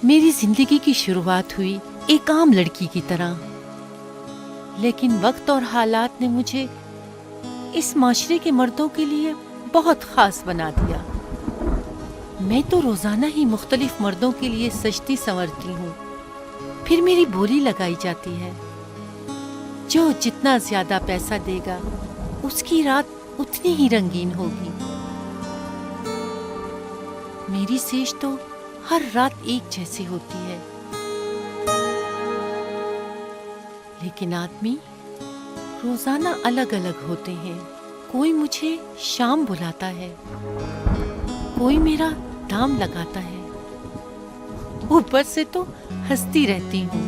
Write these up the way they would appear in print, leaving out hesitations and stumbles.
मेरी जिंदगी की शुरुआत हुई एक आम लड़की की तरह, लेकिन वक्त और हालात ने मुझे इस माशरे के मर्दों के लिए बहुत खास बना दिया। मैं तो रोजाना ही मुख्तलिफ मर्दों के लिए सजती संवरती हूँ। फिर मेरी बोली लगाई जाती है, जो जितना ज्यादा पैसा देगा उसकी रात उतनी ही रंगीन होगी। मेरी सेज तो हर रात एक जैसी होती है, लेकिन आदमी रोजाना अलग अलग होते हैं। कोई मुझे शाम बुलाता है, कोई मेरा दाम लगाता है, ऊपर से तो हंसती रहती हूँ,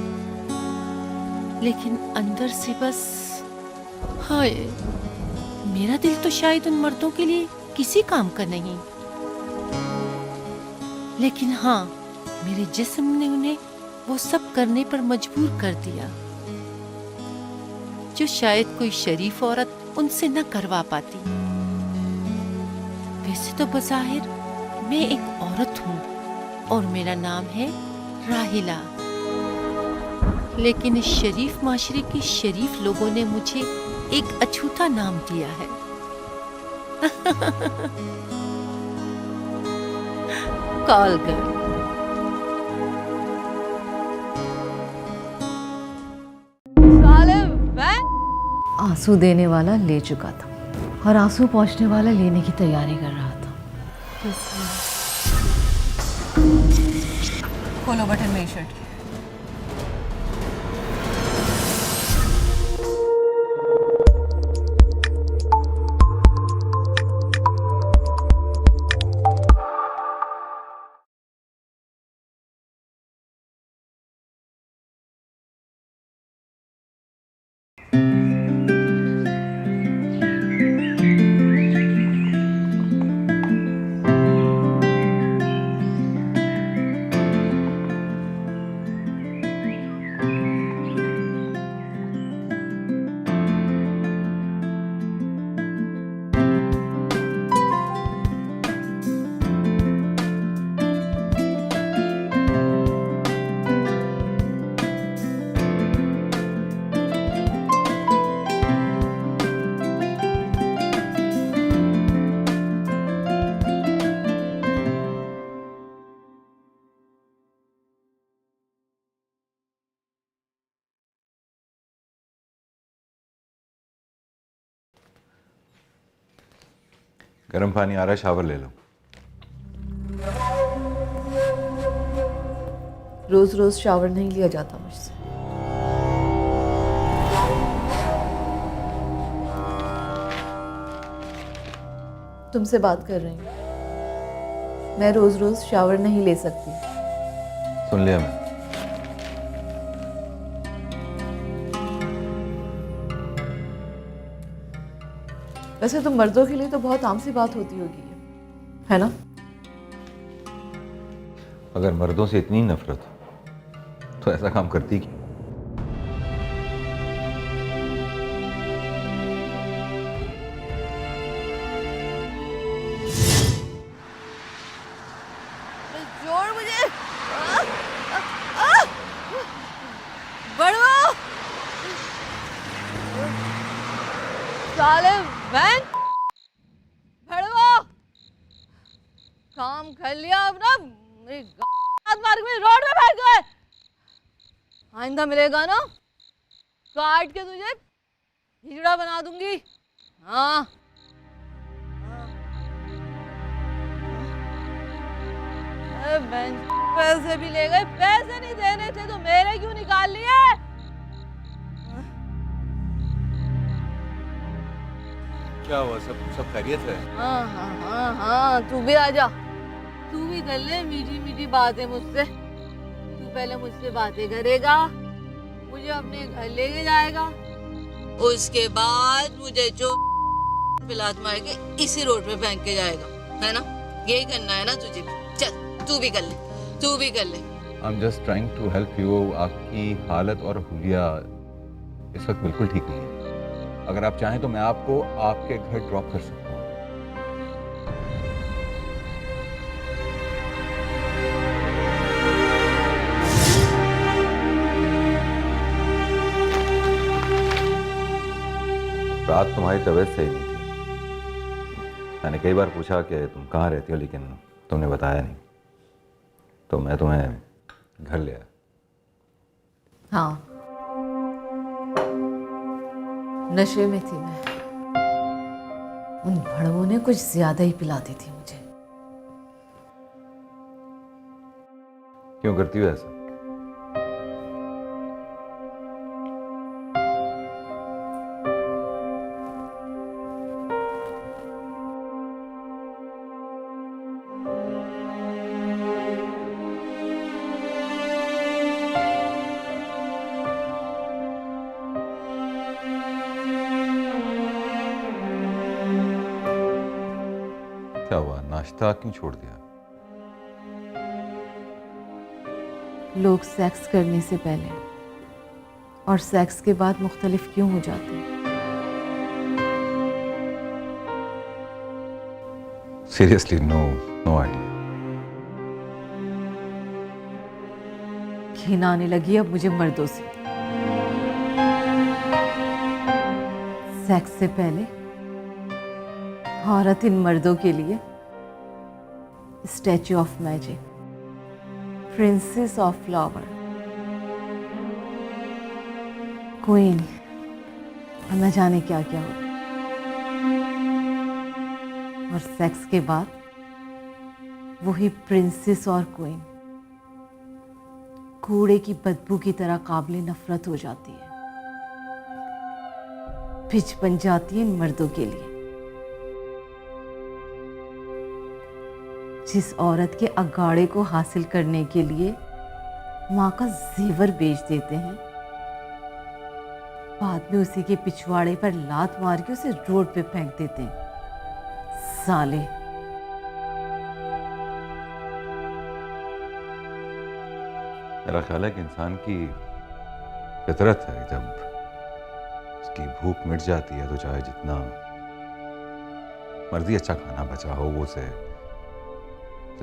लेकिन अंदर से बस हाय, मेरा दिल तो शायद उन मर्दों के लिए किसी काम का नहीं, लेकिन हाँ, मेरे जिस्म ने उन्हें वो सब करने पर मजबूर कर दिया जो शायद कोई शरीफ औरत उनसे न करवा पाती। वैसे तो बज़ाहिर मैं एक औरत हूँ और मेरा नाम है राहिला, लेकिन इस शरीफ माशरे के शरीफ लोगों ने मुझे एक अछूता नाम दिया है। Call girl. आंसू देने वाला ले चुका था और आंसू पहुंचने वाला लेने की तैयारी कर रहा था। खोलो बटन मेरी शर्ट की। गर्म पानी आ रहा है, शावर ले लो। रोज रोज शावर नहीं लिया जाता मुझसे। तुमसे बात कर रही हूँ। मैं रोज रोज शावर नहीं ले सकती। सुन लिया मैं। वैसे तो मर्दों के लिए तो बहुत आम सी बात होती होगी, है ना? अगर मर्दों से इतनी नफरत तो ऐसा काम करती क्यों? जोड़ मुझे। बढ़ो। साले वैन। बढ़ो। काम कर लिया अब ना, मेरी मार्ग में रोड में बैठ गए। आइंदा मिलेगा ना, काट के तुझे हिजड़ा बना दूंगी। हाँ, पैसे भी ले गए, पैसे नहीं देने थे तो मेरे क्यों निकाल लिए? क्या हुआ? सब खैरियत है? हाँ हाँ हाँ हाँ, तू भी आजा। तू भी कर ले मीठी मीठी बातें मुझसे। तू पहले मुझसे बातें करेगा, मुझे अपने घर लेके जाएगा, उसके बाद मुझे जो पिलात मार के इसी रोड पे फेंक के जाएगा, है ना? यही करना है ना तुझे? चल तू भी कर ले, तू भी कर ले। I am just trying to help you. आपकी हालत और हुलिया इस वक्त बिल्कुल ठीक नहीं है। अगर आप चाहें तो मैं आपको आपके घर ड्रॉप कर सकता हूँ। रात तुम्हारी तबीयत सही नहीं थी। मैंने कई बार पूछा कि तुम कहाँ रहती हो, लेकिन तुमने बताया नहीं, तो मैं तुम्हें घर ले आया। हाँ, नशे में थी मैं। उन भड़वों ने कुछ ज्यादा ही पिला दी थी मुझे। क्यों करती हो ऐसा? क्या हुआ, नाश्ता क्यों छोड़ दिया? लोग सेक्स करने से पहले और सेक्स के बाद मुख्तलिफ क्यों हो जाते हैं? Seriously no idea. घिन आने लगी अब मुझे मर्दों से। सेक्स से पहले औरत इन मर्दों के लिए statue of magic, princess of flower, queen और न जाने क्या क्या होता। और सेक्स के बाद वही प्रिंसेस और क्वीन कूड़े की बदबू की तरह काबिल नफरत हो जाती है, पिच बन जाती है इन मर्दों के लिए। जिस औरत के अगाड़े को हासिल करने के लिए माँ का जेवर बेच देते हैं, बाद में उसी के पिछवाड़े पर लात मार के उसे रोड पे फेंक देते हैं। साले। मेरा ख्याल है कि इंसान की फितरत है, जब उसकी भूख मिट जाती है तो चाहे जितना मर्जी अच्छा खाना बचा हो वो उसे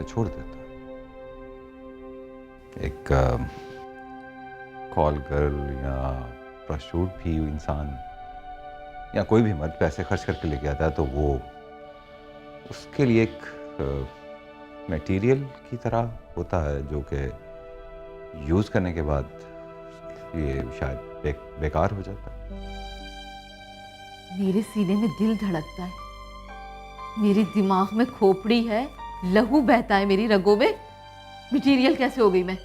छोड़ देता है। एक कॉल गर्ल या प्रोस्टिट्यूट भी इंसान या कोई भी मर्द पैसे खर्च करके लेके आता है तो वो उसके लिए एक मटेरियल की तरह होता है, जो कि यूज़ करने के बाद ये शायद बेकार हो जाता है। मेरे सीने में दिल धड़कता है, मेरे दिमाग में खोपड़ी है, लहू बहता है मेरी रगों में। मटेरियल कैसे हो गई मैं?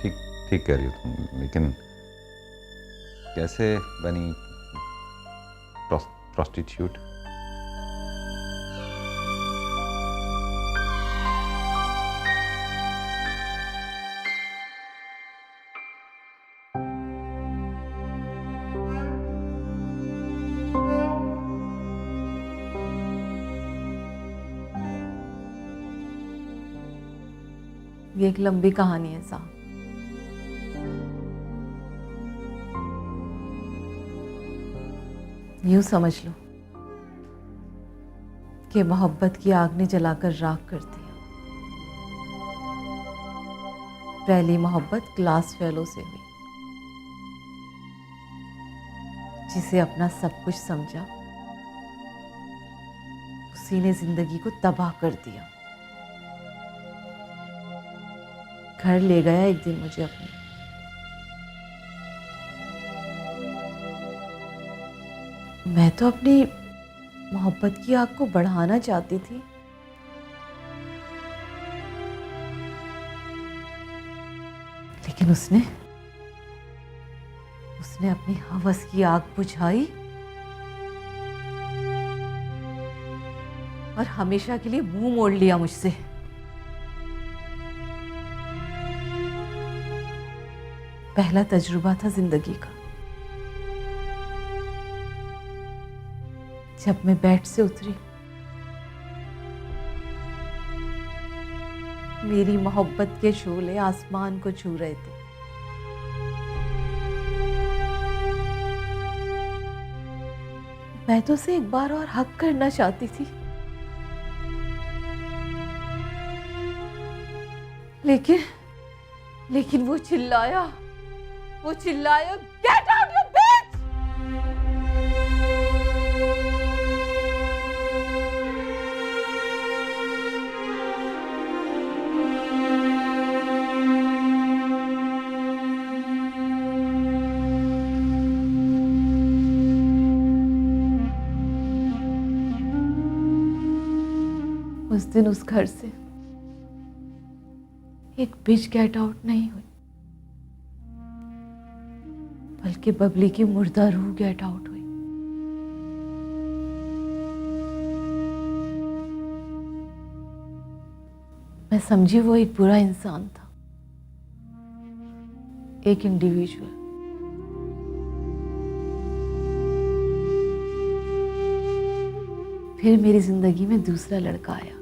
ठीक ठीक कह रही हो तुम, लेकिन कैसे बनी प्रोस्टिट्यूट? ये एक लंबी कहानी है साहब। यूं समझ लो कि मोहब्बत की आग ने जलाकर राख कर दिया। पहली मोहब्बत क्लास फेलो से हुई, जिसे अपना सब कुछ समझा, उसी ने जिंदगी को तबाह कर दिया। घर ले गया एक दिन मुझे अपने। मैं तो अपनी मोहब्बत की आग को बढ़ाना चाहती थी, लेकिन उसने अपनी हवस की आग बुझाई और हमेशा के लिए मुंह मोड़ लिया मुझसे। पहला तजुर्बा था जिंदगी का। जब मैं बेड से उतरी, मेरी मोहब्बत के शोले आसमान को छू रहे थे। मैं तो उसे एक बार और हक करना चाहती थी, लेकिन वो चिल्लाया, गेट आउट यू बिच। उस दिन उस घर से एक बिच गेट आउट नहीं हुई, बल्कि बबली की मुर्दा रूह गेट आउट हुई। मैं समझी वो एक बुरा इंसान था, एक इंडिविजुअल। फिर मेरी जिंदगी में दूसरा लड़का आया,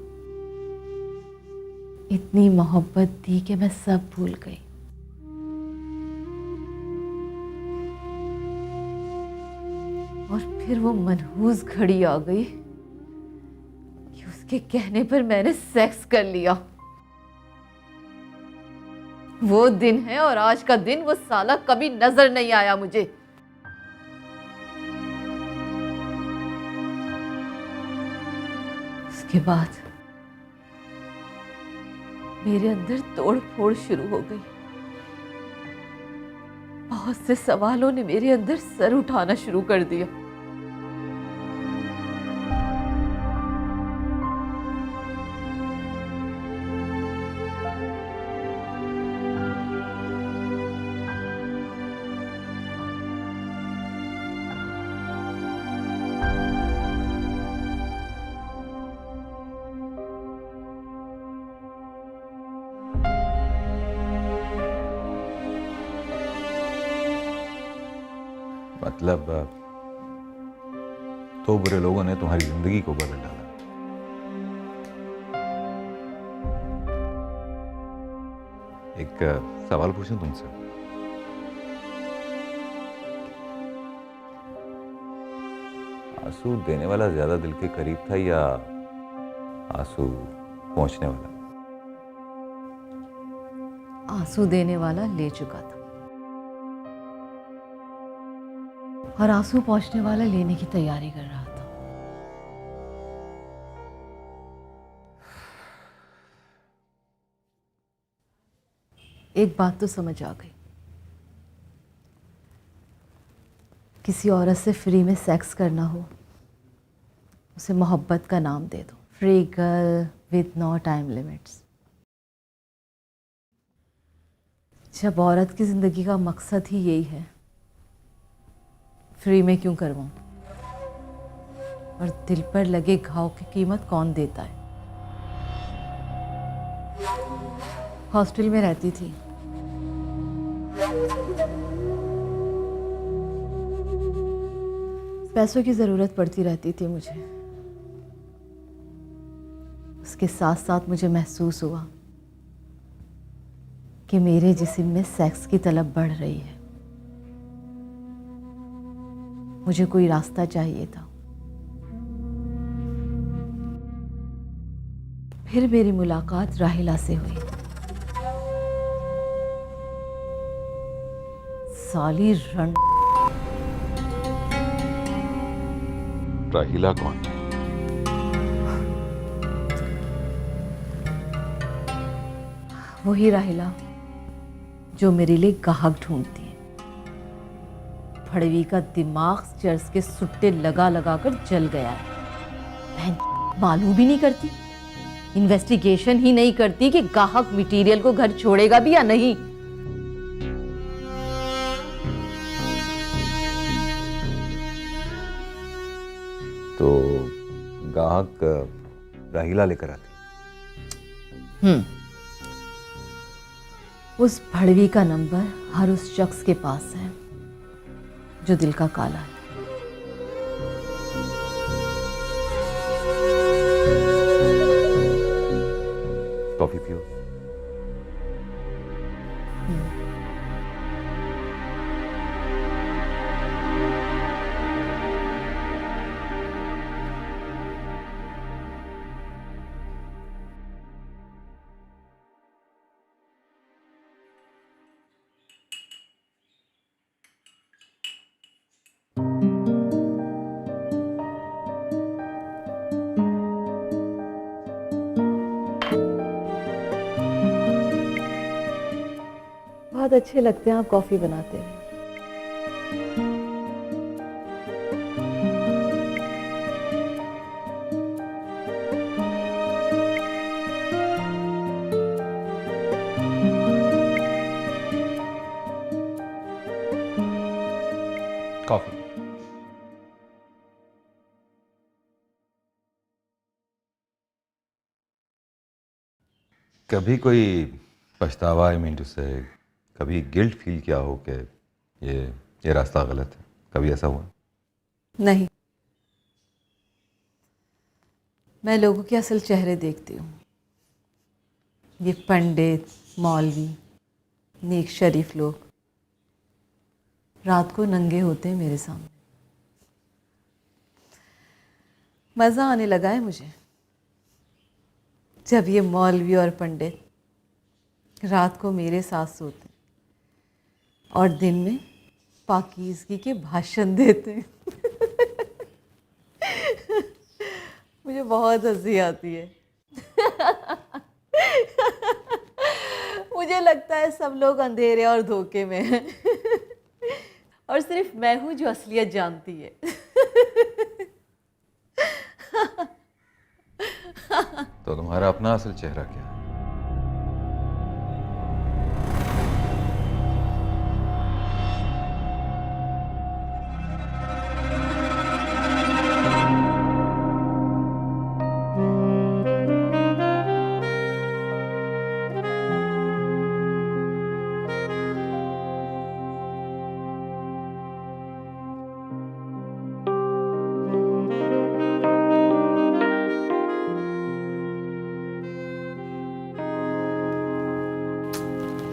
इतनी मोहब्बत दी कि मैं सब भूल गई। और फिर वो मनहूस घड़ी आ गई कि उसके कहने पर मैंने सेक्स कर लिया। वो दिन है और आज का दिन वो साला कभी नजर नहीं आया मुझे। उसके बाद मेरे अंदर तोड़ फोड़ शुरू हो गई। बहुत से सवालों ने मेरे अंदर सर उठाना शुरू कर दिया। मतलब दो बुरे लोगों ने तुम्हारी जिंदगी को बदल डाला। एक सवाल पूछूं तुमसे? आंसू देने वाला ज्यादा दिल के करीब था या आंसू पहुंचने वाला? आंसू देने वाला ले चुका था और आंसू पहुंचने वाला लेने की तैयारी कर रहा था। एक बात तो समझ आ गई, किसी औरत से फ्री में सेक्स करना हो, उसे मोहब्बत का नाम दे दो। Free girl with no time limits. जब औरत की जिंदगी का मकसद ही यही है, फ्री में क्यों करवाऊं? और दिल पर लगे घाव की कीमत कौन देता है? हॉस्टल में रहती थी, पैसों की जरूरत पड़ती रहती थी मुझे। उसके साथ साथ मुझे महसूस हुआ कि मेरे जिस्म में सेक्स की तलब बढ़ रही है। मुझे कोई रास्ता चाहिए था। फिर मेरी मुलाकात राहिला से हुई। साली रण। राहिला कौन है? वही राहिला जो मेरे लिए गाहक ढूंढती है। फड़वी का दिमाग चर्च के सुट्टे लगा लगा कर जल गया है। मालूम भी नहीं करती, इन्वेस्टिगेशन ही नहीं करती कि गाहक मटेरियल को घर छोड़ेगा भी या नहीं। तो गाहक राहिला लेकर आती? उस भड़वी का नंबर हर उस शख्स के पास है जो दिल का काला है। कॉफी पियो। बहुत अच्छे लगते हैं आप कॉफी बनाते हैं। कॉफी। कभी कोई पछतावा, आई मीन टू से, कभी गिल्ट फील किया हो कि ये रास्ता गलत है? कभी ऐसा हुआ? नहीं, मैं लोगों के असल चेहरे देखती हूँ। ये पंडित, मौलवी, नेक शरीफ लोग रात को नंगे होते हैं मेरे सामने। मज़ा आने लगा है मुझे जब ये मौलवी और पंडित रात को मेरे साथ सोते और दिन में पाकीज़गी के भाषण देते हैं। मुझे बहुत हंसी आती है। मुझे लगता है सब लोग अंधेरे और धोखे में हैं और सिर्फ मैं हूं जो असलियत जानती है। तो तुम्हारा अपना असल चेहरा क्या है?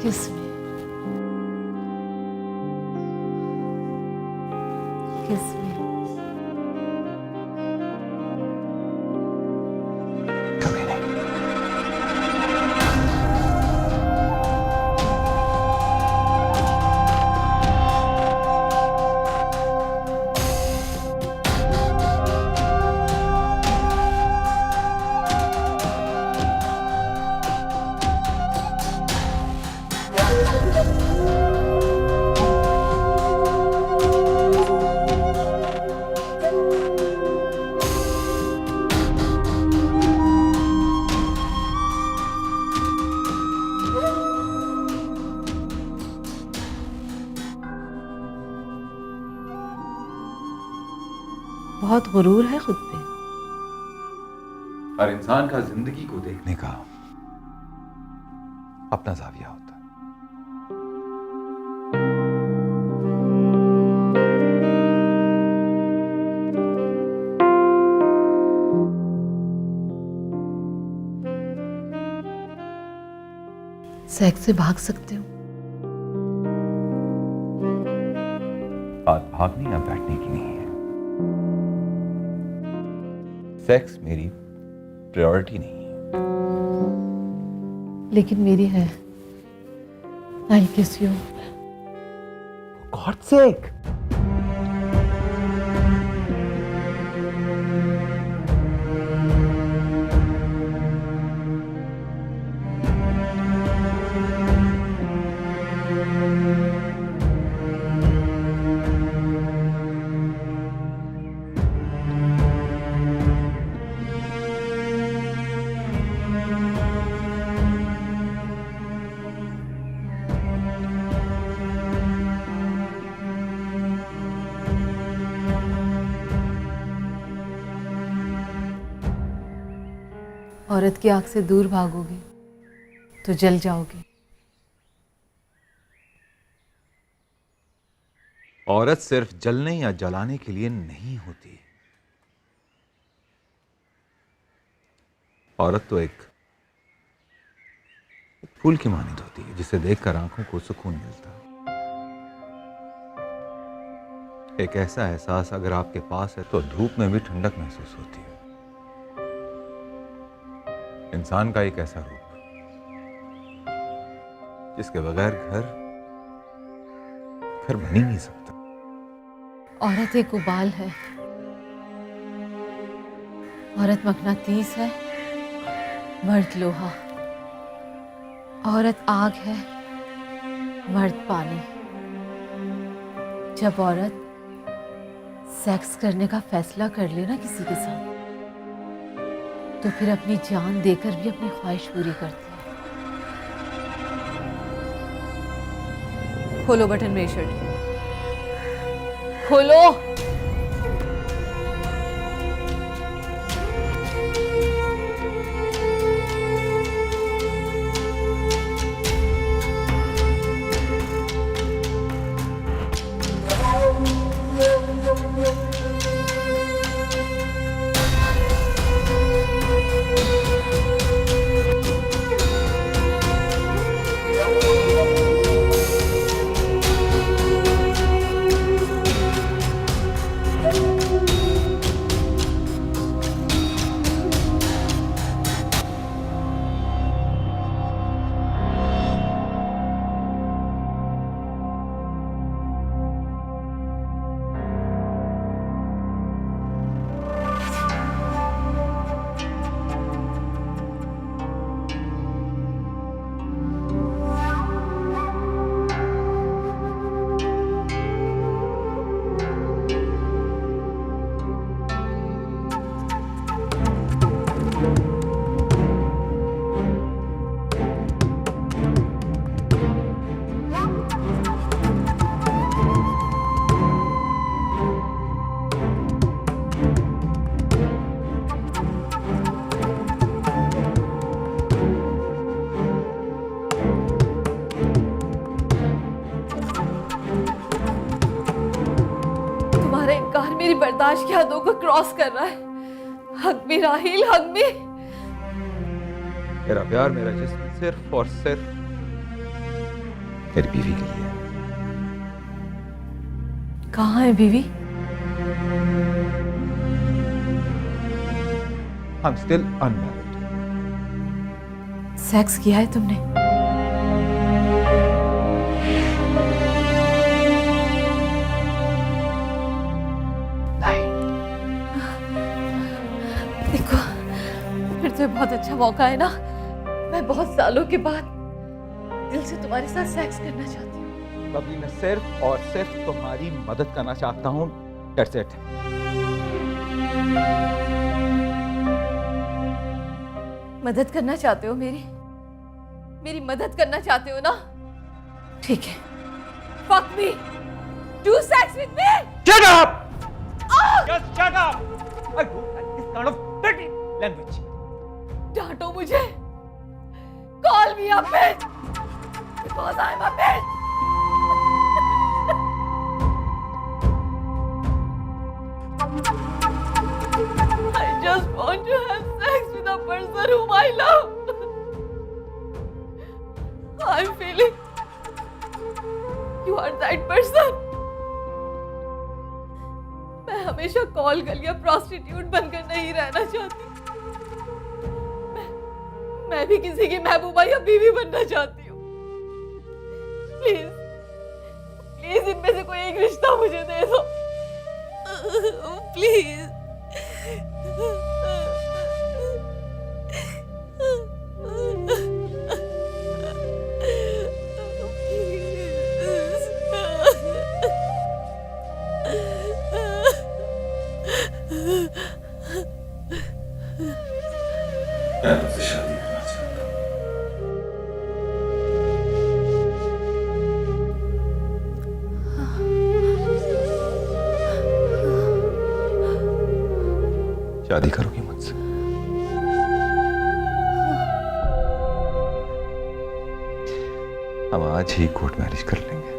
किस में? किस में? कभी नहीं। बहुत गुरूर है खुद पे। हर इंसान का जिंदगी को देखने का अपना जाविया होता है। सेक्स से भाग सकते हो? बात भागने या बैठने की नहीं है। सेक्स मेरी प्रायोरिटी नहीं है। लेकिन मेरी है। आई किस यू। God sake. औरत की आंख से दूर भागोगे तो जल जाओगे। औरत सिर्फ जलने या जलाने के लिए नहीं होती। औरत तो एक फूल की मानिंद होती है जिसे देखकर आंखों को सुकून मिलता है। एक ऐसा एहसास अगर आपके पास है तो धूप में भी ठंडक महसूस होती है। इंसान का एक ऐसा रूप जिसके बगैर घर बन ही नहीं सकता। औरत एक उबाल है, औरत मकनातीस है, मर्द लोहा। औरत आग है, मर्द पाने, जब औरत सेक्स करने का फैसला कर ले ना किसी के साथ, तो फिर अपनी जान देकर भी अपनी ख्वाहिश पूरी करती है। खोलो बटन मेरी शर्ट की, खोलो। तुम्हारा इनकार मेरी बर्दाश्त की हदों को क्रॉस कर रहा है। हक भी राहिल, हक भी। मेरा प्यार, मेरा जिस्म सिर्फ और सिर्फ मेरी बीवी के लिए है। कहाँ है बीवी? I'm still unmarried. सेक्स किया है तुमने? देखो, फिर तो बहुत अच्छा मौका है ना। मैं बहुत सालों के बाद दिल से तुम्हारे साथ सेक्स करना चाहती हूँ। बबली, मैं सिर्फ और सिर्फ तुम्हारी मदद करना चाहता हूँ। That's it. मदद करना चाहते हो मेरी मदद करना चाहते हो ना? ठीक है। Fuck me. Do sex with me. Shut up! Just shut up! I don't like this kind of dirty language. डांटो मुझे। Call me a bitch. Because I'm a bitch. I just want to have sex with a person whom I love. I'm feeling you are that person. मैं हमेशा call girl या prostitute बनकर नहीं रहना चाहती। मैं भी किसी की महबूबा या बीवी बनना चाहती हूँ। प्लीज प्लीज इनमें से कोई एक रिश्ता मुझे दे दो। प्लीज। मैं तुझसे शादी करना चाहता हूँ। शादी करोगी मुझसे? हम आज ही कोर्ट मैरिज कर लेंगे।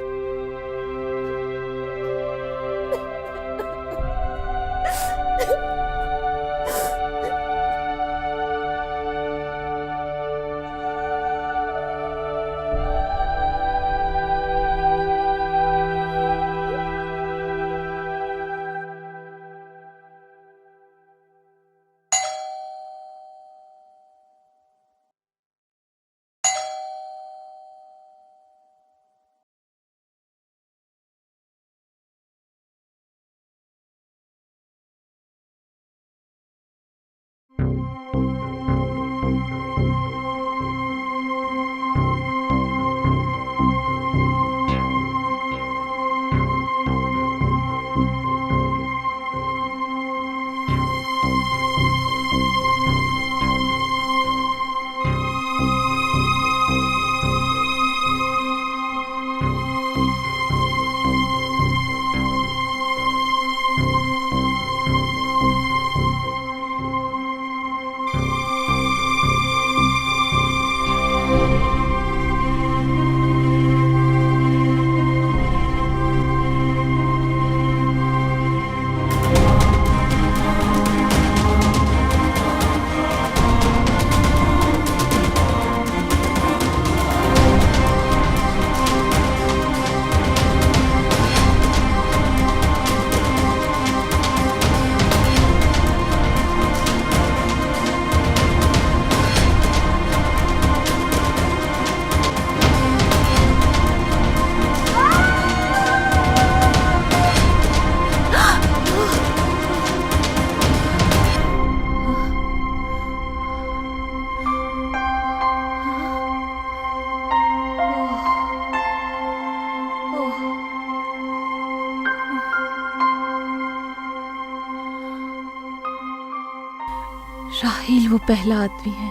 राहिल वो पहला आदमी है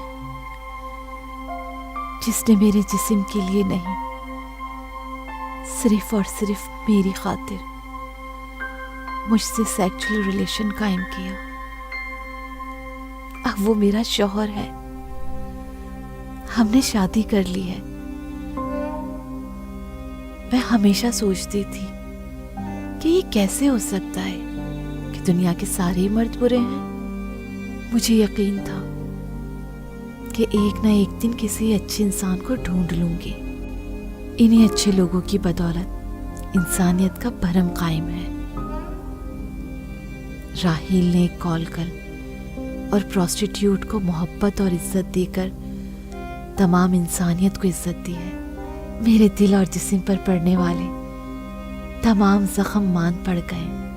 जिसने मेरे जिस्म के लिए नहीं, सिर्फ और सिर्फ मेरी खातिर मुझसे सेक्सुअल रिलेशन कायम किया। अब वो मेरा शौहर है, हमने शादी कर ली है। मैं हमेशा सोचती थी कि ये कैसे हो सकता है कि दुनिया के सारे मर्द बुरे हैं। मुझे यकीन था कि एक ना एक दिन किसी अच्छे इंसान को ढूंढ लूंगी। इन्हीं अच्छे लोगों की बदौलत इंसानियत का भरम कायम है। राहिल ने एक कॉल कर और प्रोस्टिट्यूट को मोहब्बत और इज्जत देकर तमाम इंसानियत को इज्जत दी है। मेरे दिल और जिस्म पर पड़ने वाले तमाम जख्म मान पड़ गए।